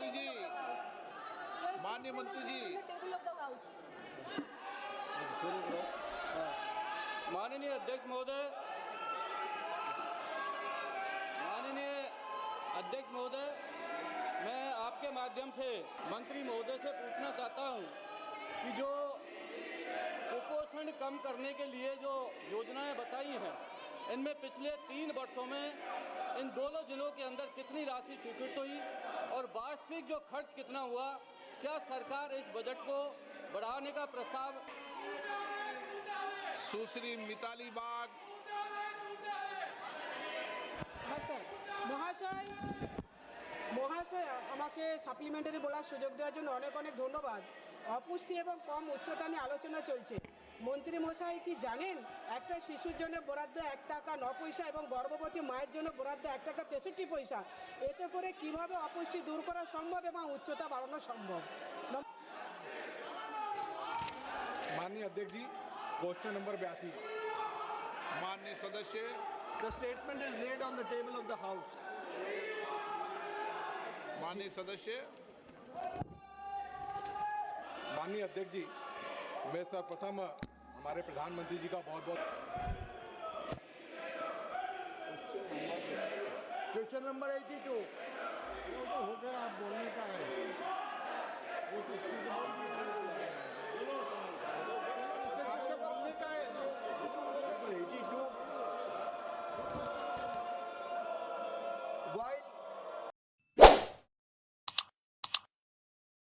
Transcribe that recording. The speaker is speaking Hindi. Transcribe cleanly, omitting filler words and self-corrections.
मंत्री जी, माननीय मंत्री जी, माननीय अध्यक्ष महोदय, मैं आपके माध्यम से मंत्री महोदय से पूछना चाहता हूं कि जो कुपोषण कम करने के लिए जो योजनाएं बताई हैं, इनमें पिछले 3 वर्षों में इन दोनों जिलों के अंदर कितनी राशि स्वीकृत हुई और वास्तविक जो खर्च कितना हुआ? क्या सरकार इस बजट को बढ़ाने का प्रस्ताव? सुश्री मिताली बाग। মহাশয় আমাকে সাপ্লিমেন্টারি বলার সুযোগ দেওয়ার জন্য অনেক অনেক ধন্যবাদ। অপুষ্টি এবং কম উচ্চতা নিয়ে আলোচনা চলছে। মন্ত্রী মশাই কি জানেন একটা শিশুর জন্য বরাদ্দ 1 টাকা 9 পয়সা এবং গর্ভবতী মায়ের জন্য বরাদ্দ 1 টাকা 63 পয়সা। এতে করে কিভাবে অপুষ্টি দূর করা সম্ভব এবং উচ্চতা বাড়ানো সম্ভব? माननीय अध्यक्ष जी, क्वेश्चन नंबर 82। माननीय सदस्य, The statement is laid on the table of the House. माननीय सदस्य, माननीय अध्यक्ष जी, मैं सर्वप्रथम हमारे प्रधानमंत्री जी का बहुत बहुत क्वेश्चन नंबर 82। वो तो हो गया, आप बोलने का है वो तो